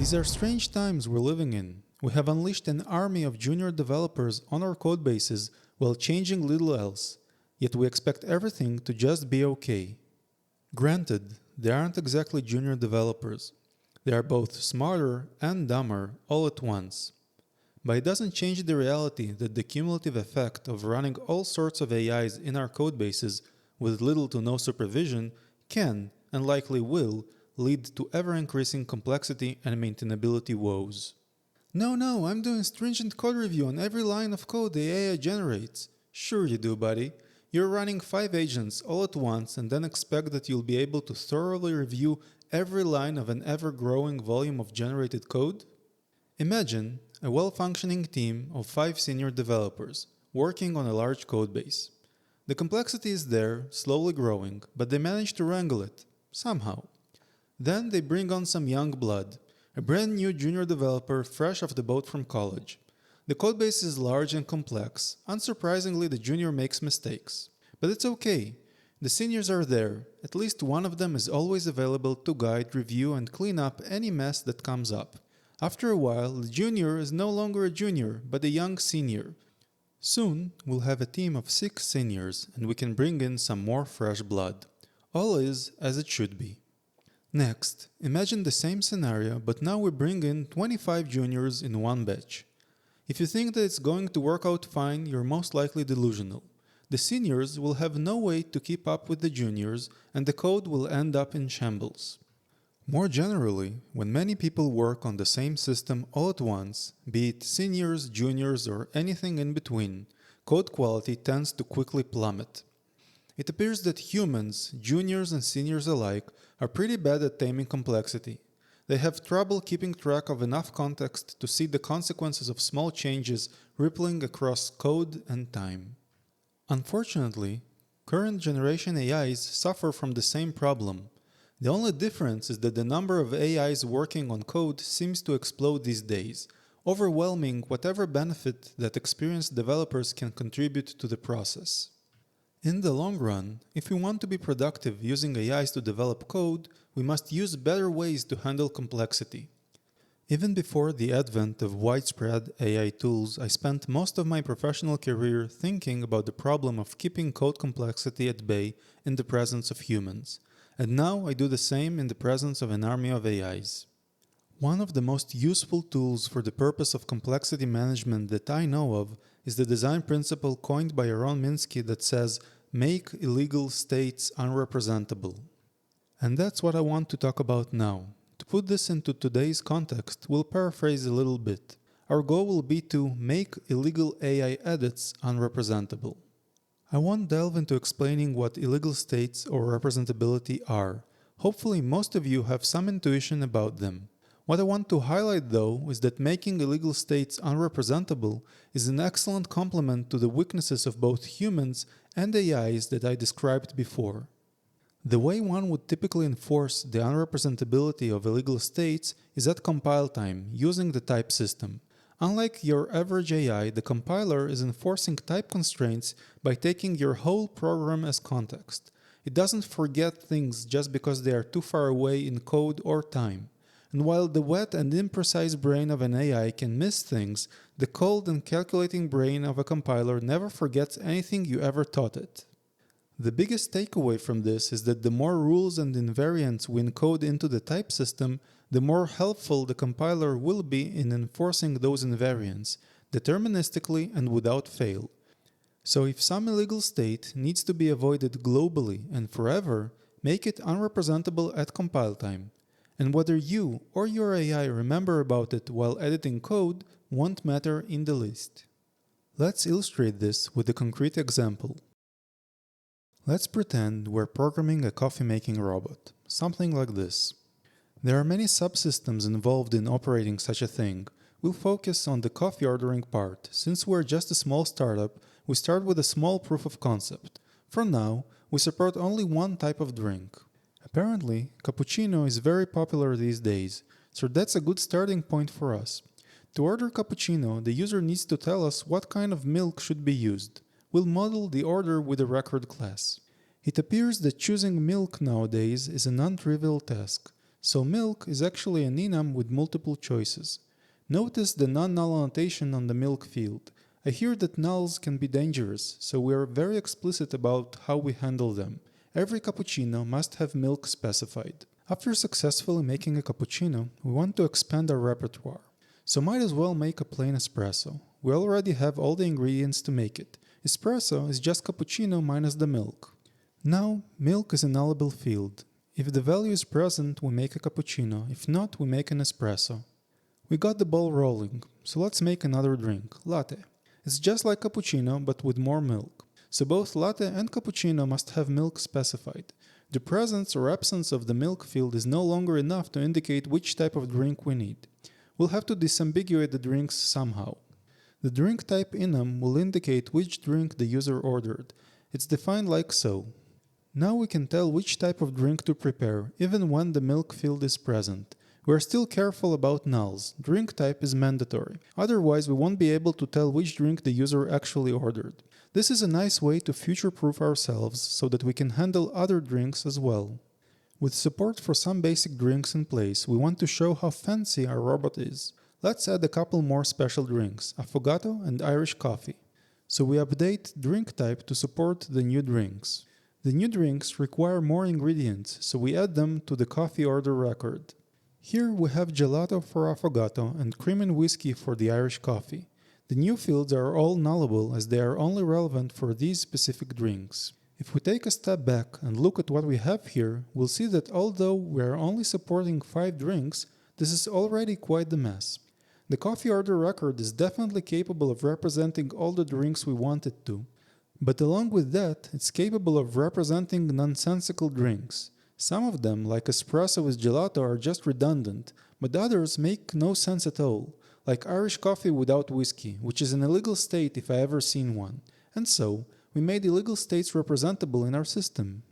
These are strange times we're living in. We have unleashed an army of junior developers on our codebases while changing little else, yet we expect everything to just be okay. Granted, they aren't exactly junior developers. They are both smarter and dumber all at once. But it doesn't change the reality that the cumulative effect of running all sorts of AIs in our codebases with little to no supervision can, and likely will, lead to ever-increasing complexity and maintainability woes. No, I'm doing stringent code review on every line of code the AI generates. Sure you do, buddy. You're running 5 agents all at once and then expect that you'll be able to thoroughly review every line of an ever-growing volume of generated code? Imagine a well-functioning team of 5 senior developers working on a large codebase. The complexity is there, slowly growing, but they manage to wrangle it, somehow. Then they bring on some young blood, a brand new junior developer fresh off the boat from college. The codebase is large and complex. Unsurprisingly, the junior makes mistakes. But it's okay. The seniors are there. At least one of them is always available to guide, review, and clean up any mess that comes up. After a while, the junior is no longer a junior, but a young senior. Soon, we'll have a team of 6 seniors, and we can bring in some more fresh blood. All is as it should be. Next, imagine the same scenario, but now we bring in 25 juniors in one batch. If you think that it's going to work out fine, you're most likely delusional. The seniors will have no way to keep up with the juniors, and the code will end up in shambles. More generally, when many people work on the same system all at once, be it seniors, juniors, or anything in between, code quality tends to quickly plummet. It appears that humans, juniors and seniors alike, are pretty bad at taming complexity. They have trouble keeping track of enough context to see the consequences of small changes rippling across code and time. Unfortunately, current generation AIs suffer from the same problem. The only difference is that the number of AIs working on code seems to explode these days, overwhelming whatever benefit that experienced developers can contribute to the process. In the long run, if we want to be productive using AIs to develop code, we must use better ways to handle complexity. Even before the advent of widespread AI tools, I spent most of my professional career thinking about the problem of keeping code complexity at bay in the presence of humans. And now I do the same in the presence of an army of AIs. One of the most useful tools for the purpose of complexity management that I know of is the design principle coined by Yaron Minsky that says, "Make illegal states unrepresentable." And that's what I want to talk about now. To put this into today's context, we'll paraphrase a little bit. Our goal will be to make illegal AI edits unrepresentable. I won't delve into explaining what illegal states or representability are. Hopefully most of you have some intuition about them. What I want to highlight though is that making illegal states unrepresentable is an excellent complement to the weaknesses of both humans and AIs that I described before. The way one would typically enforce the unrepresentability of illegal states is at compile time, using the type system. Unlike your average AI, the compiler is enforcing type constraints by taking your whole program as context. It doesn't forget things just because they are too far away in code or time. And while the wet and imprecise brain of an AI can miss things, the cold and calculating brain of a compiler never forgets anything you ever taught it. The biggest takeaway from this is that the more rules and invariants we encode into the type system, the more helpful the compiler will be in enforcing those invariants, deterministically and without fail. So if some illegal state needs to be avoided globally and forever, make it unrepresentable at compile time. And whether you or your AI remember about it while editing code won't matter in the least. Let's illustrate this with a concrete example. Let's pretend we're programming a coffee-making robot, something like this. There are many subsystems involved in operating such a thing. We'll focus on the coffee ordering part. Since we're just a small startup, we start with a small proof of concept. For now, we support only one type of drink. Apparently, cappuccino is very popular these days, so that's a good starting point for us. To order cappuccino, the user needs to tell us what kind of milk should be used. We'll model the order with a record class. It appears that choosing milk nowadays is a non-trivial task. So milk is actually an enum with multiple choices. Notice the non-null annotation on the milk field. I hear that nulls can be dangerous, so we are very explicit about how we handle them. Every cappuccino must have milk specified. After successfully making a cappuccino, we want to expand our repertoire. So might as well make a plain espresso. We already have all the ingredients to make it. Espresso is just cappuccino minus the milk. Now, milk is a nullable field. If the value is present, we make a cappuccino. If not, we make an espresso. We got the ball rolling, so let's make another drink, latte. It's just like cappuccino, but with more milk. So both latte and cappuccino must have milk specified. The presence or absence of the milk field is no longer enough to indicate which type of drink we need. We'll have to disambiguate the drinks somehow. The drink type enum will indicate which drink the user ordered. It's defined like so. Now we can tell which type of drink to prepare, even when the milk field is present. We are still careful about nulls. Drink type is mandatory. Otherwise, we won't be able to tell which drink the user actually ordered. This is a nice way to future-proof ourselves so that we can handle other drinks as well. With support for some basic drinks in place, we want to show how fancy our robot is. Let's add a couple more special drinks, affogato and Irish coffee. So we update drink type to support the new drinks. The new drinks require more ingredients, so we add them to the coffee order record. Here we have gelato for affogato and cream and whiskey for the Irish coffee. The new fields are all nullable as they are only relevant for these specific drinks. If we take a step back and look at what we have here, we'll see that although we are only supporting 5 drinks, this is already quite the mess. The coffee order record is definitely capable of representing all the drinks we want it to. But along with that, it's capable of representing nonsensical drinks. Some of them, like espresso with gelato, are just redundant, but others make no sense at all, like Irish coffee without whiskey, which is an illegal state if I ever seen one. And so, we made illegal states representable in our system.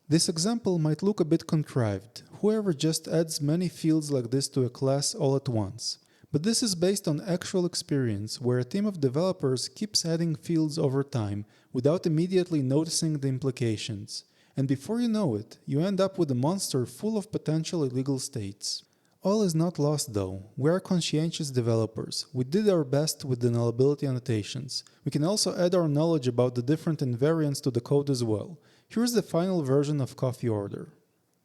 This example might look a bit contrived. Whoever just adds many fields like this to a class all at once. But this is based on actual experience, where a team of developers keeps adding fields over time without immediately noticing the implications. And before you know it, you end up with a monster full of potential illegal states. All is not lost though. We are conscientious developers. We did our best with the nullability annotations. We can also add our knowledge about the different invariants to the code as well. Here's the final version of coffee order.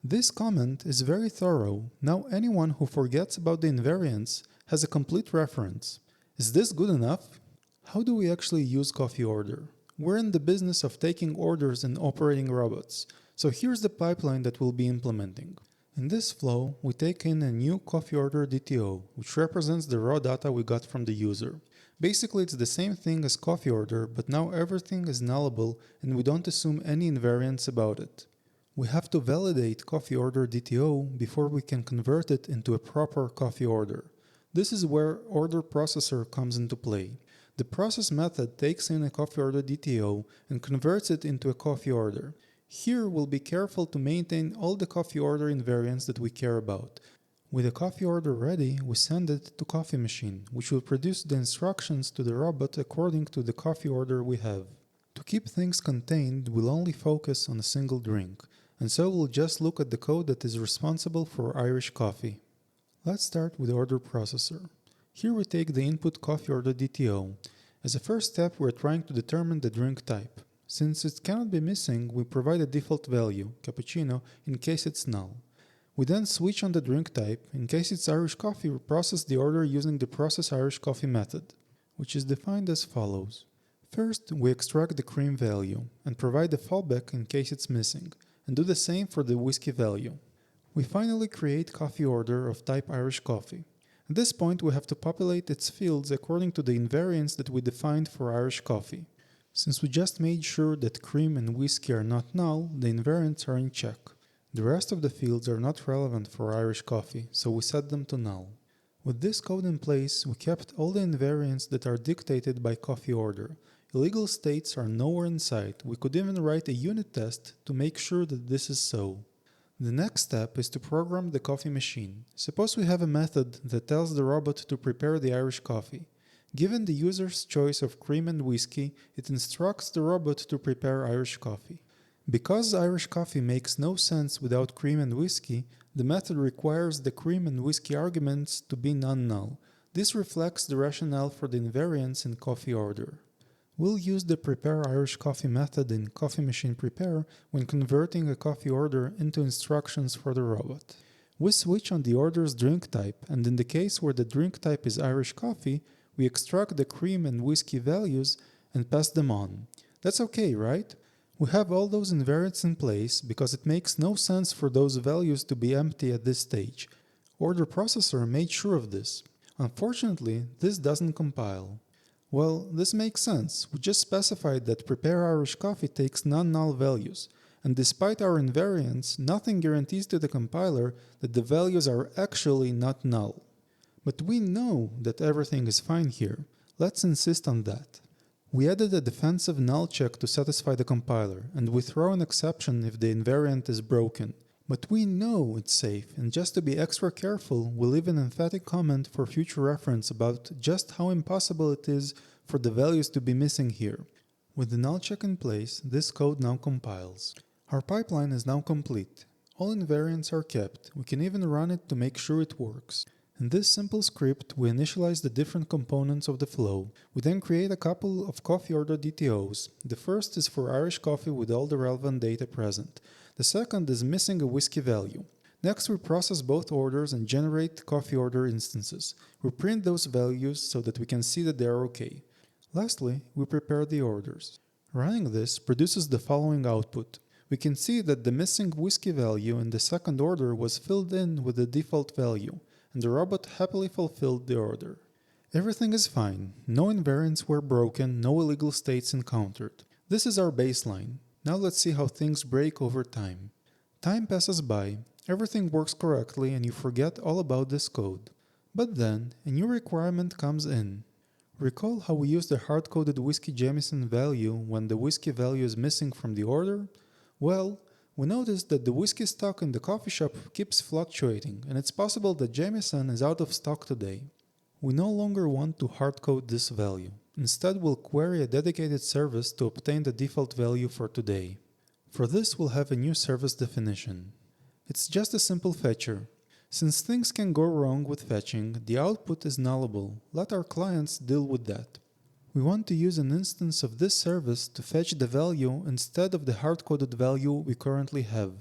This comment is very thorough. Now anyone who forgets about the invariants has a complete reference. Is this good enough? How do we actually use coffee order? We're in the business of taking orders and operating robots, so here's the pipeline that we'll be implementing. In this flow, we take in a new coffee order DTO, which represents the raw data we got from the user. Basically, it's the same thing as coffee order, but now everything is nullable and we don't assume any invariants about it. We have to validate coffee order DTO before we can convert it into a proper coffee order. This is where order processor comes into play. The process method takes in a coffee order DTO and converts it into a coffee order. Here we'll be careful to maintain all the coffee order invariants that we care about. With the coffee order ready, we send it to coffee machine, which will produce the instructions to the robot according to the coffee order we have. To keep things contained, we'll only focus on a single drink, and so we'll just look at the code that is responsible for Irish coffee. Let's start with the order processor. Here we take the input coffee order DTO. As a first step, we're trying to determine the drink type. Since it cannot be missing, we provide a default value, cappuccino, in case it's null. We then switch on the drink type. In case it's Irish coffee, we process the order using the process Irish coffee method, which is defined as follows. First, we extract the cream value and provide the fallback in case it's missing, and do the same for the whiskey value. We finally create coffee order of type Irish coffee. At this point, we have to populate its fields according to the invariants that we defined for Irish coffee. Since we just made sure that cream and whiskey are not null, the invariants are in check. The rest of the fields are not relevant for Irish coffee, so we set them to null. With this code in place, we kept all the invariants that are dictated by coffee order. Illegal states are nowhere in sight. We could even write a unit test to make sure that this is so. The next step is to program the coffee machine. Suppose we have a method that tells the robot to prepare the Irish coffee. Given the user's choice of cream and whiskey, it instructs the robot to prepare Irish coffee. Because Irish coffee makes no sense without cream and whiskey, The method requires the cream and whiskey arguments to be non-null. This reflects the rationale for the invariance in coffee order. We'll use the prepare Irish coffee method in Coffee Machine Prepare when converting a coffee order into instructions for the robot. We switch on the order's drink type, and in the case where the drink type is Irish coffee, we extract the cream and whiskey values and pass them on. That's okay, right? We have all those invariants in place because it makes no sense for those values to be empty at this stage. Order processor made sure of this. Unfortunately, this doesn't compile. Well, this makes sense. We just specified that prepare Irish coffee takes non-null values, and despite our invariants, nothing guarantees to the compiler that the values are actually not null. But we know that everything is fine here. Let's insist on that. We added a defensive null check to satisfy the compiler, and we throw an exception if the invariant is broken. But we know it's safe, and just to be extra careful, we leave an emphatic comment for future reference about just how impossible it is for the values to be missing here. With the null check in place, this code now compiles. Our pipeline is now complete. All invariants are kept. We can even run it to make sure it works. In this simple script, we initialize the different components of the flow. We then create a couple of coffee order DTOs. The first is for Irish coffee with all the relevant data present. The second is missing a whiskey value. Next, we process both orders and generate coffee order instances. We print those values so that we can see that they are okay. Lastly, we prepare the orders. Running this produces the following output. We can see that the missing whiskey value in the second order was filled in with the default value, and the robot happily fulfilled the order. Everything is fine. No invariants were broken, no illegal states encountered. This is our baseline. Now let's see how things break over time. Time passes by, everything works correctly, and you forget all about this code. But then, a new requirement comes in. Recall how we used the hard-coded whiskey Jameson value when the whiskey value is missing from the order? Well, we noticed that the whiskey stock in the coffee shop keeps fluctuating, and it's possible that Jameson is out of stock today. We no longer want to hard-code this value. Instead, we'll query a dedicated service to obtain the default value for today. For this, we'll have a new service definition. It's just a simple fetcher. Since things can go wrong with fetching, the output is nullable. Let our clients deal with that. We want to use an instance of this service to fetch the value instead of the hard-coded value we currently have.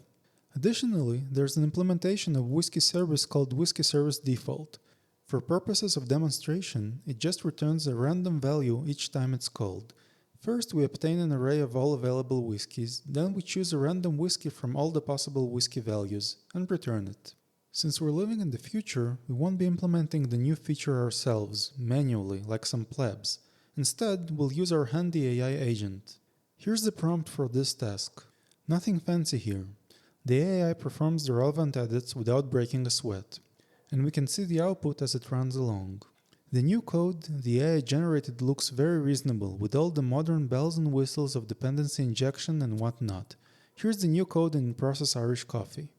Additionally, there's an implementation of Whiskey service called Whiskey service default. For purposes of demonstration, it just returns a random value each time it's called. First, we obtain an array of all available whiskeys, then we choose a random whiskey from all the possible whiskey values, and return it. Since we're living in the future, we won't be implementing the new feature ourselves, manually, like some plebs. Instead, we'll use our handy AI agent. Here's the prompt for this task. Nothing fancy here. The AI performs the relevant edits without breaking a sweat, and we can see the output as it runs along. The new code the AI generated looks very reasonable, with all the modern bells and whistles of dependency injection and whatnot. Here's the new code in Process Irish Coffee.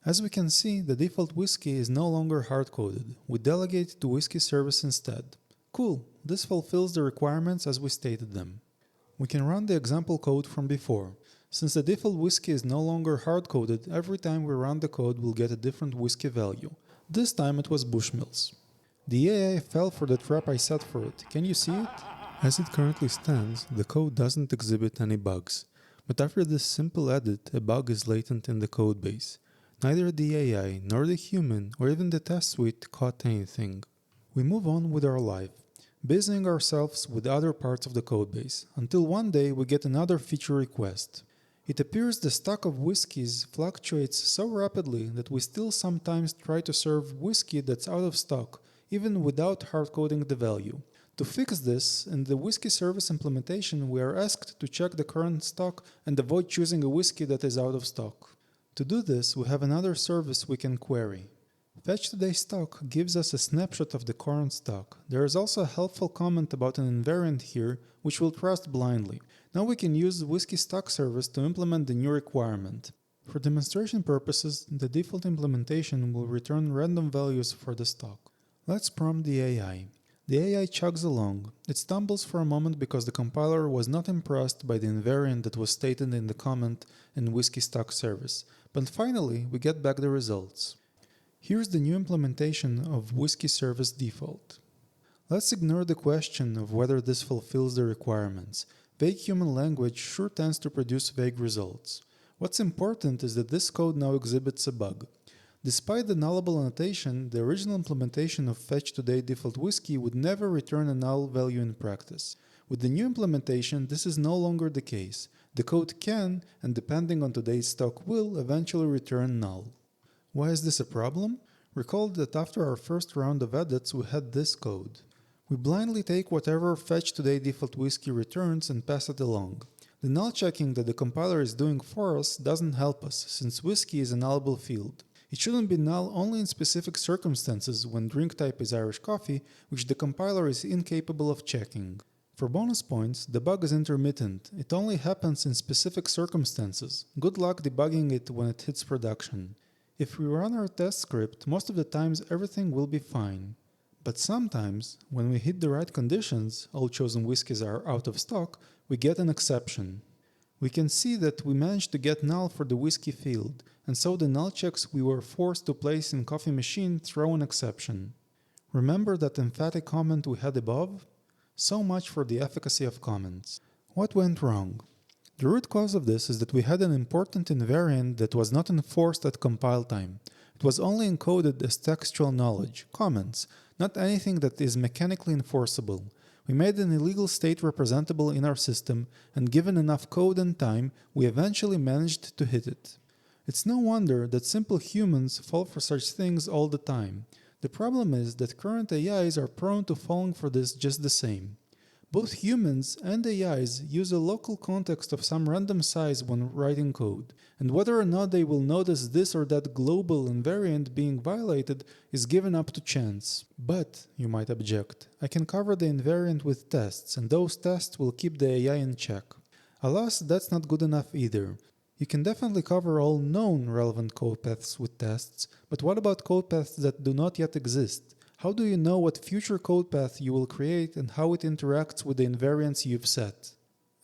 As we can see, the default whiskey is no longer hard-coded. We delegate it to Whiskey service instead. Cool, this fulfills the requirements as we stated them. We can run the example code from before. Since the default whiskey is no longer hard-coded, every time we run the code we'll get a different whiskey value. This time it was Bushmills. The AI fell for the trap I set for it. Can you see it? As it currently stands, the code doesn't exhibit any bugs. But after this simple edit, a bug is latent in the codebase. Neither the AI, nor the human, or even the test suite caught anything. We move on with our life, busying ourselves with other parts of the codebase, until one day we get another feature request. It appears the stock of whiskeys fluctuates so rapidly that we still sometimes try to serve whiskey that's out of stock, even without hard-coding the value. To fix this, in the Whiskey service implementation, we are asked to check the current stock and avoid choosing a whiskey that is out of stock. To do this, we have another service we can query. Fetch today's stock gives us a snapshot of the current stock. There is also a helpful comment about an invariant here, which we'll trust blindly. Now we can use the Whiskey stock service to implement the new requirement. For demonstration purposes, the default implementation will return random values for the stock. Let's prompt the AI. The AI chugs along. It stumbles for a moment because the compiler was not impressed by the invariant that was stated in the comment in Whiskey stock service. But finally, we get back the results. Here's the new implementation of Whiskey Service Default. Let's ignore the question of whether this fulfills the requirements. Vague human language sure tends to produce vague results. What's important is that this code now exhibits a bug. Despite the nullable annotation, the original implementation of fetch today default whiskey would never return a null value in practice. With the new implementation, this is no longer the case. The code can, and depending on today's stock will, eventually return null. Why is this a problem? Recall that after our first round of edits we had this code. We blindly take whatever fetch today default whiskey returns and pass it along. The null checking that the compiler is doing for us doesn't help us, since whiskey is a nullable field. It shouldn't be null only in specific circumstances when drink type is Irish coffee, which the compiler is incapable of checking. For bonus points, the bug is intermittent. It only happens in specific circumstances. Good luck debugging it when it hits production. If we run our test script, most of the times everything will be fine. But sometimes, when we hit the right conditions, all chosen whiskies are out of stock, we get an exception. We can see that we managed to get null for the whiskey field, and so the null checks we were forced to place in coffee machine throw an exception. Remember that emphatic comment we had above? So much for the efficacy of comments. What went wrong? The root cause of this is that we had an important invariant that was not enforced at compile time. It was only encoded as textual knowledge, comments, not anything that is mechanically enforceable. We made an illegal state representable in our system, and given enough code and time, we eventually managed to hit it. It's no wonder that simple humans fall for such things all the time. The problem is that current AIs are prone to falling for this just the same. Both humans and AIs use a local context of some random size when writing code, and whether or not they will notice this or that global invariant being violated is given up to chance. But, you might object, I can cover the invariant with tests, and those tests will keep the AI in check. Alas, that's not good enough either. You can definitely cover all known relevant code paths with tests, but what about code paths that do not yet exist? How do you know what future code path you will create and how it interacts with the invariants you've set?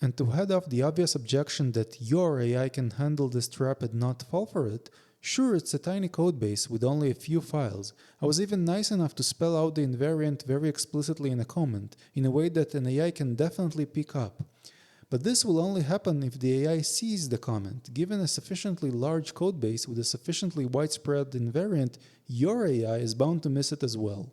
And to head off the obvious objection that your AI can handle this trap and not fall for it, sure, it's a tiny codebase with only a few files. I was even nice enough to spell out the invariant very explicitly in a comment, in a way that an AI can definitely pick up. But this will only happen if the AI sees the comment. Given a sufficiently large codebase with a sufficiently widespread invariant, your AI is bound to miss it as well.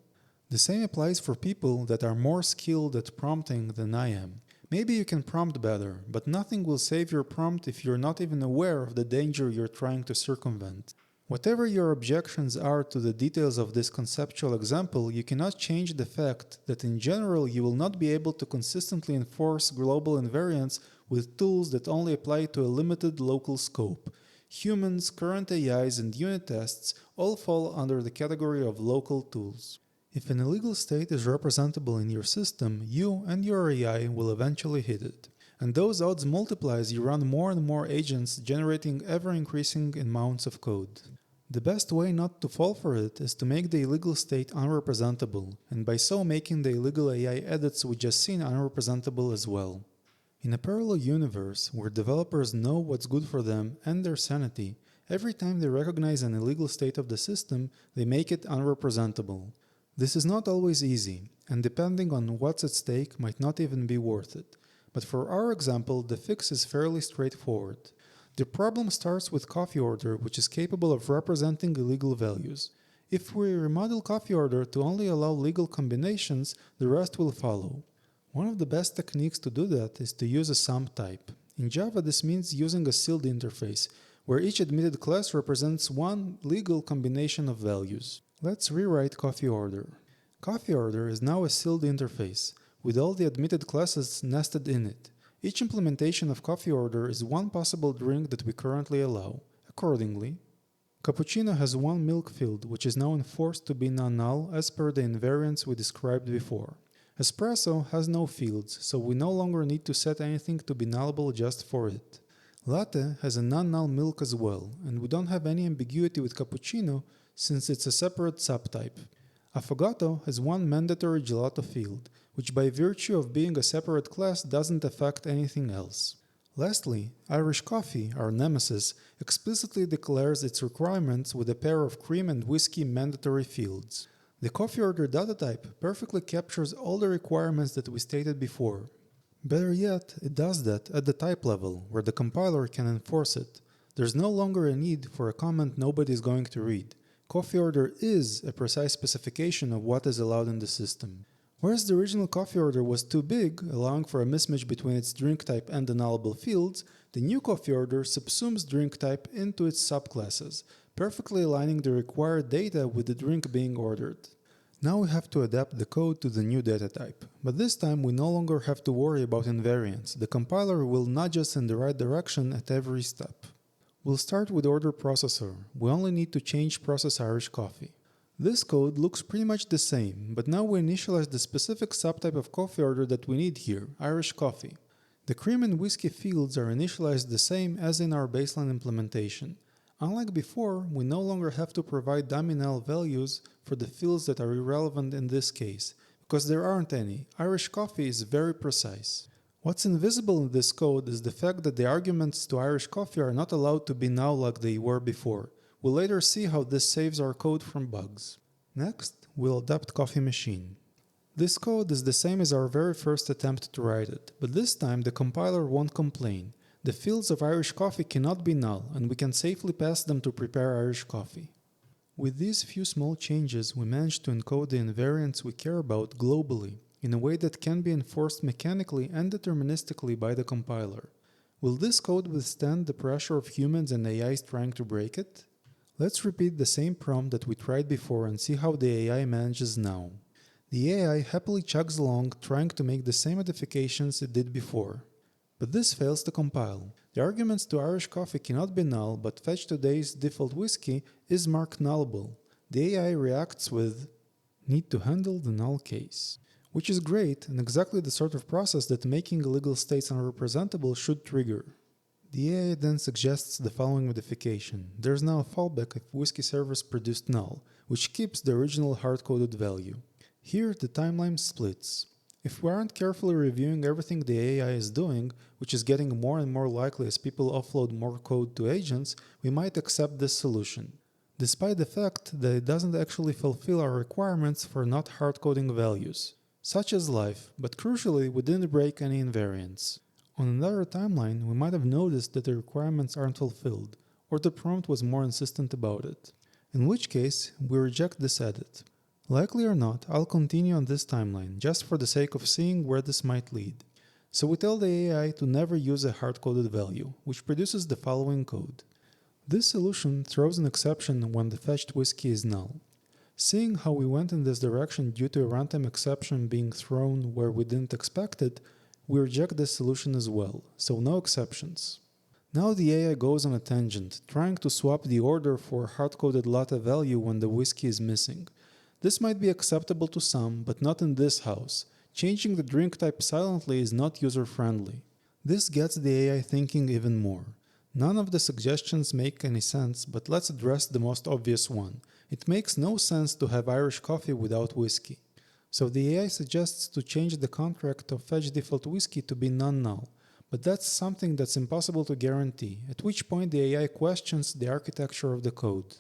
The same applies for people that are more skilled at prompting than I am. Maybe you can prompt better, but nothing will save your prompt if you're not even aware of the danger you're trying to circumvent. Whatever your objections are to the details of this conceptual example, you cannot change the fact that in general you will not be able to consistently enforce global invariants with tools that only apply to a limited local scope. Humans, current AIs, and unit tests all fall under the category of local tools. If an illegal state is representable in your system, you and your AI will eventually hit it. And those odds multiply as you run more and more agents generating ever-increasing amounts of code. The best way not to fall for it is to make the illegal state unrepresentable, and by so making the illegal AI edits we just seen unrepresentable as well. In a parallel universe, where developers know what's good for them and their sanity, every time they recognize an illegal state of the system, they make it unrepresentable. This is not always easy, and depending on what's at stake might not even be worth it. But for our example, the fix is fairly straightforward. The problem starts with coffee order, which is capable of representing illegal values. If we remodel coffee order to only allow legal combinations, the rest will follow. One of the best techniques to do that is to use a sum type. In Java, this means using a sealed interface, where each admitted class represents one legal combination of values. Let's rewrite coffee order. Coffee order is now a sealed interface, with all the admitted classes nested in it. Each implementation of coffee order is one possible drink that we currently allow. Accordingly, cappuccino has one milk field, which is now enforced to be non-null as per the invariants we described before. Espresso has no fields, so we no longer need to set anything to be nullable just for it. Latte has a non-null milk as well, and we don't have any ambiguity with cappuccino since it's a separate subtype. Affogato has one mandatory gelato field, which by virtue of being a separate class doesn't affect anything else. Lastly, Irish coffee, our nemesis, explicitly declares its requirements with a pair of cream and whiskey mandatory fields. The coffee order data type perfectly captures all the requirements that we stated before. Better yet, it does that at the type level, where the compiler can enforce it. There's no longer a need for a comment nobody is going to read. Coffee order is a precise specification of what is allowed in the system. Whereas the original coffee order was too big, allowing for a mismatch between its drink type and the nullable fields, the new coffee order subsumes drink type into its subclasses, perfectly aligning the required data with the drink being ordered. Now we have to adapt the code to the new data type, but this time we no longer have to worry about invariance. The compiler will nudge us in the right direction at every step. We'll start with order processor. We only need to change process Irish coffee. This code looks pretty much the same, but now we initialize the specific subtype of coffee order that we need here, Irish coffee. The cream and whiskey fields are initialized the same as in our baseline implementation. Unlike before, we no longer have to provide dummy null values for the fields that are irrelevant in this case, because there aren't any. Irish coffee is very precise. What's invisible in this code is the fact that the arguments to Irish coffee are not allowed to be null like they were before. We'll later see how this saves our code from bugs. Next, we'll adapt coffee machine. This code is the same as our very first attempt to write it, but this time the compiler won't complain. The fields of Irish coffee cannot be null, and we can safely pass them to prepare Irish coffee. With these few small changes, we managed to encode the invariants we care about globally, in a way that can be enforced mechanically and deterministically by the compiler. Will this code withstand the pressure of humans and AIs trying to break it? Let's repeat the same prompt that we tried before and see how the AI manages now. The AI happily chugs along, trying to make the same modifications it did before. But this fails to compile. The arguments to Irish coffee cannot be null, but fetch today's default whiskey is marked nullable. The AI reacts with need to handle the null case, which is great and exactly the sort of process that making illegal states unrepresentable should trigger. The AI then suggests the following modification. There's now a fallback if whiskey servers produced null, which keeps the original hard-coded value. Here the timeline splits. If we aren't carefully reviewing everything the AI is doing, which is getting more and more likely as people offload more code to agents, we might accept this solution, despite the fact that it doesn't actually fulfill our requirements for not hard-coding values, such as life, but crucially we didn't break any invariants. On another timeline, we might have noticed that the requirements aren't fulfilled, or the prompt was more insistent about it, in which case we reject this edit. Likely or not, I'll continue on this timeline, just for the sake of seeing where this might lead. So we tell the AI to never use a hard-coded value, which produces the following code. This solution throws an exception when the fetched whiskey is null. Seeing how we went in this direction due to a runtime exception being thrown where we didn't expect it, we reject this solution as well, so no exceptions. Now the AI goes on a tangent, trying to swap the order for a hard-coded latte value when the whiskey is missing. This might be acceptable to some, but not in this house. Changing the drink type silently is not user-friendly. This gets the AI thinking even more. None of the suggestions make any sense, but let's address the most obvious one. It makes no sense to have Irish coffee without whiskey. So the AI suggests to change the contract of fetch default whiskey to be non-null, but that's something that's impossible to guarantee, at which point the AI questions the architecture of the code.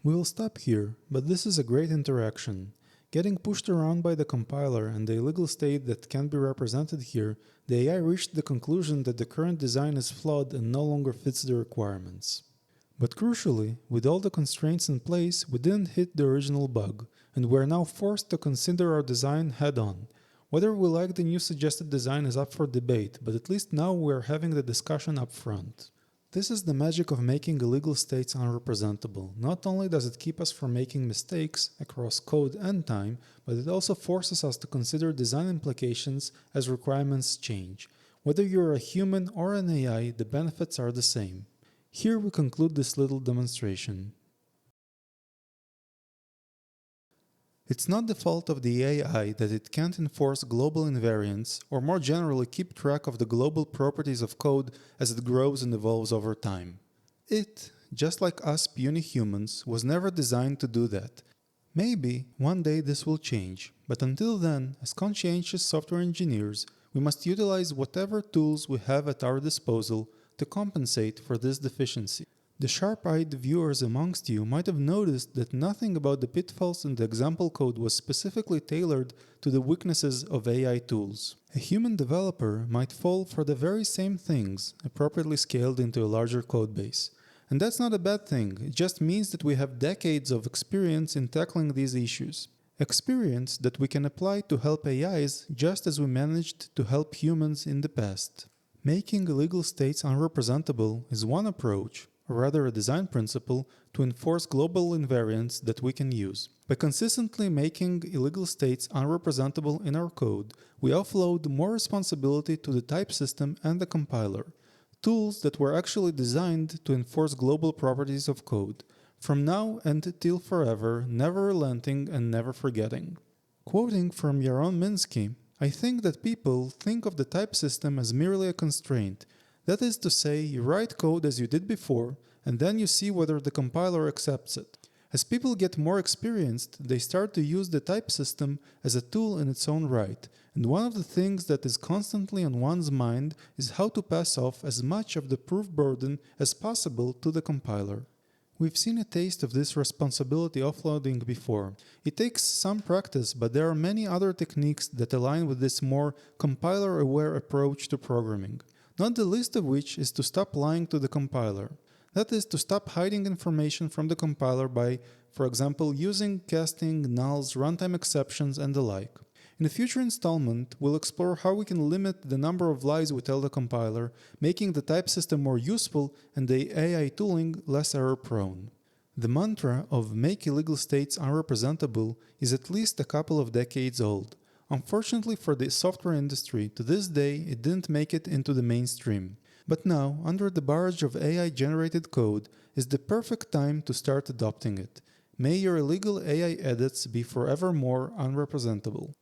We will stop here, but this is a great interaction. Getting pushed around by the compiler and the illegal state that can be represented here, the AI reached the conclusion that the current design is flawed and no longer fits the requirements. But crucially, with all the constraints in place, we didn't hit the original bug, and we're now forced to consider our design head-on. Whether we like the new suggested design is up for debate, but at least now we're having the discussion up front. This is the magic of making illegal states unrepresentable. Not only does it keep us from making mistakes across code and time, but it also forces us to consider design implications as requirements change. Whether you're a human or an AI, the benefits are the same. Here we conclude this little demonstration. It's not the fault of the AI that it can't enforce global invariants, or more generally keep track of the global properties of code as it grows and evolves over time. It, just like us puny humans, was never designed to do that. Maybe one day this will change, but until then, as conscientious software engineers, we must utilize whatever tools we have at our disposal to compensate for this deficiency. The sharp-eyed viewers amongst you might have noticed that nothing about the pitfalls in the example code was specifically tailored to the weaknesses of AI tools. A human developer might fall for the very same things, appropriately scaled into a larger codebase. And that's not a bad thing, it just means that we have decades of experience in tackling these issues. Experience that we can apply to help AIs just as we managed to help humans in the past. Making illegal states unrepresentable is one approach, or rather a design principle, to enforce global invariants that we can use. By consistently making illegal states unrepresentable in our code, we offload more responsibility to the type system and the compiler, tools that were actually designed to enforce global properties of code, from now and till forever, never relenting and never forgetting. Quoting from Yaron Minsky, I think that people think of the type system as merely a constraint. That is to say, you write code as you did before, and then you see whether the compiler accepts it. As people get more experienced, they start to use the type system as a tool in its own right, and one of the things that is constantly on one's mind is how to pass off as much of the proof burden as possible to the compiler. We've seen a taste of this responsibility offloading before. It takes some practice, but there are many other techniques that align with this more compiler-aware approach to programming. Not the least of which is to stop lying to the compiler. That is, to stop hiding information from the compiler by, for example, using casting, nulls, runtime exceptions, and the like. In a future installment, we'll explore how we can limit the number of lies we tell the compiler, making the type system more useful and the AI tooling less error-prone. The mantra of "make illegal states unrepresentable" is at least a couple of decades old. Unfortunately for the software industry, to this day it didn't make it into the mainstream. But now, under the barrage of AI-generated code, is the perfect time to start adopting it. May your illegal AI edits be forevermore unrepresentable.